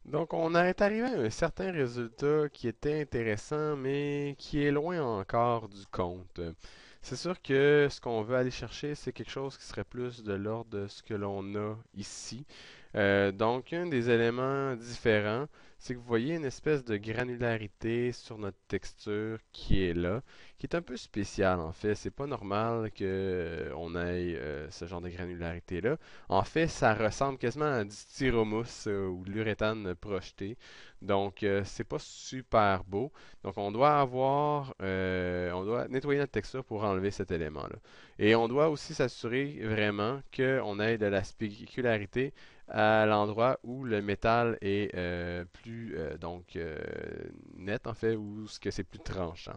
Donc, on est arrivé à un certain résultat qui était intéressant, mais qui est loin encore du compte. C'est sûr que ce qu'on veut aller chercher, c'est quelque chose qui serait plus de l'ordre de ce que l'on a ici. Donc, un des éléments différents, c'est que vous voyez une espèce de granularité sur notre texture qui est là, qui est un peu spéciale en fait. C'est pas normal que on ait ce genre de granularité-là. En fait, ça ressemble quasiment à du styromousse ou de l'uréthane projeté. Donc, c'est pas super beau. Donc, on doit nettoyer notre texture pour enlever cet élément-là. Et on doit aussi s'assurer vraiment qu'on ait de la spécularité à l'endroit où le métal est plus net en fait, ou ce que c'est plus tranchant.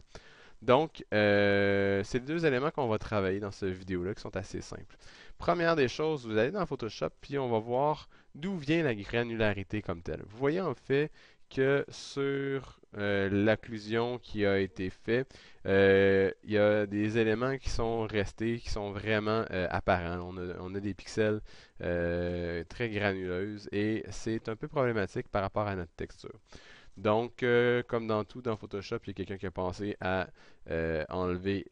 Donc, c'est les deux éléments qu'on va travailler dans cette vidéo-là qui sont assez simples. Première des choses, vous allez dans Photoshop, puis on va voir d'où vient la granularité comme telle. Vous voyez en fait que sur l'occlusion qui a été faite, il y a des éléments qui sont restés, qui sont vraiment apparents. On a des pixels très granuleuses et c'est un peu problématique par rapport à notre texture. Donc, comme dans tout dans Photoshop, il y a quelqu'un qui a pensé à enlever,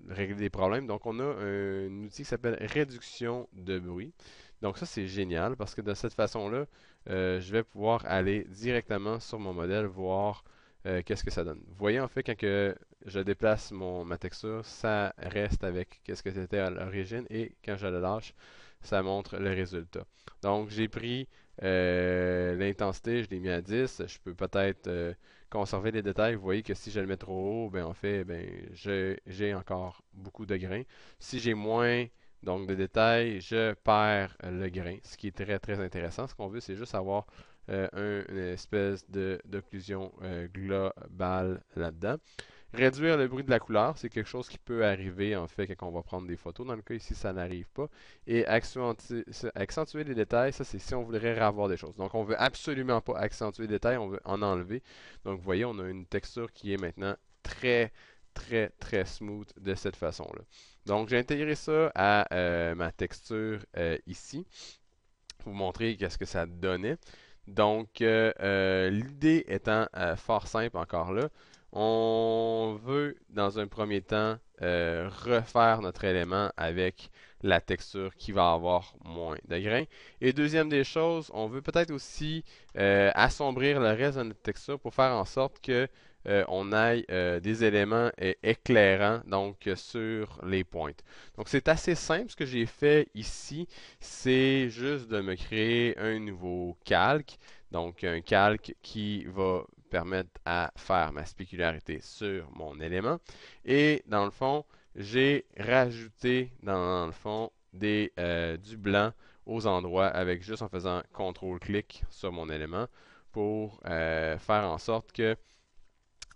régler des problèmes. Donc, on a un outil qui s'appelle réduction de bruit. Donc, ça, c'est génial parce que de cette façon-là, je vais pouvoir aller directement sur mon modèle, voir qu'est-ce que ça donne. Vous voyez, en fait, quand que je déplace ma texture, ça reste avec qu'est-ce que c'était à l'origine et quand je le lâche, ça montre le résultat. Donc, j'ai pris l'intensité, je l'ai mis à 10. Je peux peut-être conserver les détails. Vous voyez que si je le mets trop haut, ben en fait, j'ai encore beaucoup de grains. Si j'ai moins de détails, je perds le grain, ce qui est très très intéressant. Ce qu'on veut, c'est juste avoir une espèce d'occlusion globale là-dedans. Réduire le bruit de la couleur, c'est quelque chose qui peut arriver en fait quand on va prendre des photos. Dans le cas ici, ça n'arrive pas. Et accentuer les détails, ça c'est si on voudrait revoir des choses. Donc on veut absolument pas accentuer les détails, on veut en enlever. Donc vous voyez, on a une texture qui est maintenant très très très smooth de cette façon-là. Donc j'ai intégré ça à ma texture ici pour vous montrer qu'est-ce que ça donnait. Donc, l'idée étant fort simple encore là, on veut dans un premier temps refaire notre élément avec la texture qui va avoir moins de grains. Et deuxième des choses, on veut peut-être aussi assombrir le reste de notre texture pour faire en sorte que on ait des éléments éclairants donc sur les pointes. Donc c'est assez simple ce que j'ai fait ici, c'est juste de me créer un nouveau calque. Donc, un calque qui va permettre à faire ma spécularité sur mon élément. Et dans le fond, j'ai rajouté dans le fond du blanc aux endroits avec juste en faisant CTRL-clic sur mon élément pour faire en sorte que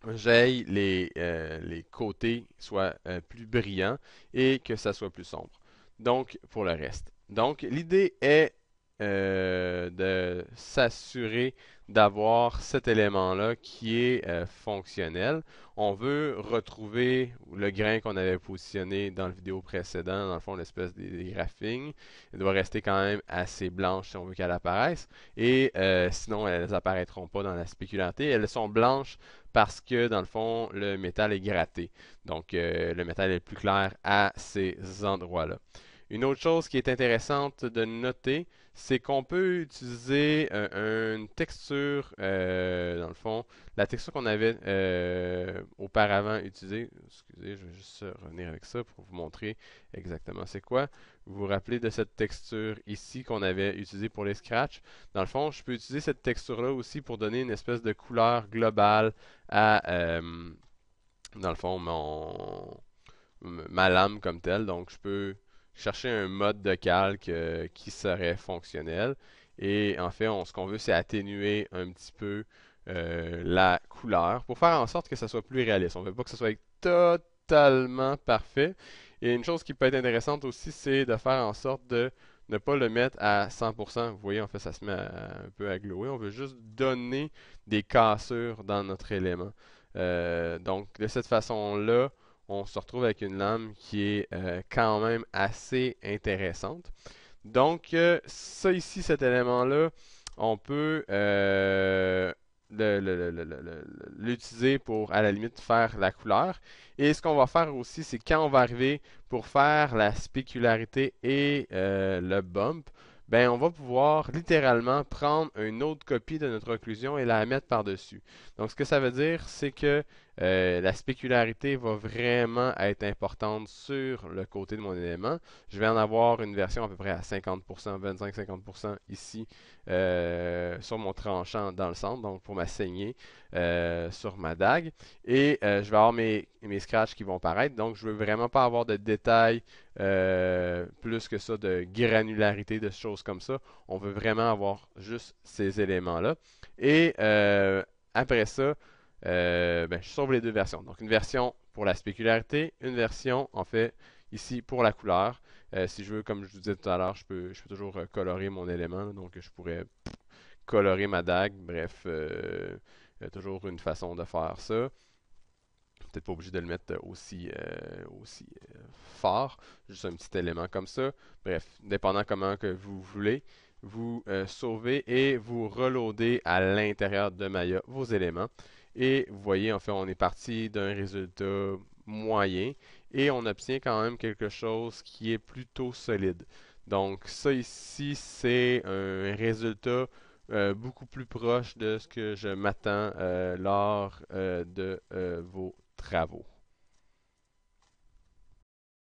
j'aille les côtés soient plus brillants et que ça soit plus sombre. Donc, pour le reste. Donc, l'idée est de s'assurer d'avoir cet élément-là qui est fonctionnel. On veut retrouver le grain qu'on avait positionné dans la vidéo précédente, dans le fond, l'espèce des graphings. Elle doit rester quand même assez blanche si on veut qu'elle apparaisse. Et sinon, elles n'apparaîtront pas dans la spécularité. Elles sont blanches parce que, dans le fond, le métal est gratté. Donc, le métal est plus clair à ces endroits-là. Une autre chose qui est intéressante de noter, c'est qu'on peut utiliser une texture, dans le fond, la texture qu'on avait auparavant utilisée. Excusez, je vais juste revenir avec ça pour vous montrer exactement c'est quoi. Vous vous rappelez de cette texture ici qu'on avait utilisée pour les scratchs. Dans le fond, je peux utiliser cette texture-là aussi pour donner une espèce de couleur globale à, dans le fond, ma lame comme telle. Donc, je peux chercher un mode de calque qui serait fonctionnel. Et en fait, ce qu'on veut, c'est atténuer un petit peu la couleur pour faire en sorte que ça soit plus réaliste. On ne veut pas que ce soit totalement parfait. Et une chose qui peut être intéressante aussi, c'est de faire en sorte de ne pas le mettre à 100%. Vous voyez, en fait, ça se met un peu à glower. On veut juste donner des cassures dans notre élément. Donc, de cette façon-là, on se retrouve avec une lame qui est quand même assez intéressante. Donc, ça ici, cet élément-là, on peut l'utiliser pour, à la limite, faire la couleur. Et ce qu'on va faire aussi, c'est quand on va arriver pour faire la spécularité et le bump, ben on va pouvoir littéralement prendre une autre copie de notre occlusion et la mettre par-dessus. Donc, ce que ça veut dire, c'est que la spécularité va vraiment être importante sur le côté de mon élément. Je vais en avoir une version à peu près à 50%, 25-50% ici sur mon tranchant dans le centre, donc pour ma saignée sur ma dague. Et je vais avoir mes scratchs qui vont paraître. Donc, je veux vraiment pas avoir de détails plus que ça, de granularité, de choses comme ça. On veut vraiment avoir juste ces éléments-là. Et après ça, je sauve les deux versions. Donc, une version pour la spécularité, une version, en fait, ici pour la couleur. Si je veux, comme je vous disais tout à l'heure, je peux toujours colorer mon élément. Là. Donc, je pourrais colorer ma dague. Bref, toujours une façon de faire ça. Peut-être pas obligé de le mettre aussi fort. Juste un petit élément comme ça. Bref, dépendant comment que vous voulez, vous sauvez et vous reloadez à l'intérieur de Maya vos éléments. Et vous voyez, en fait, on est parti d'un résultat moyen et on obtient quand même quelque chose qui est plutôt solide. Donc ça ici, c'est un résultat beaucoup plus proche de ce que je m'attends lors de vos travaux.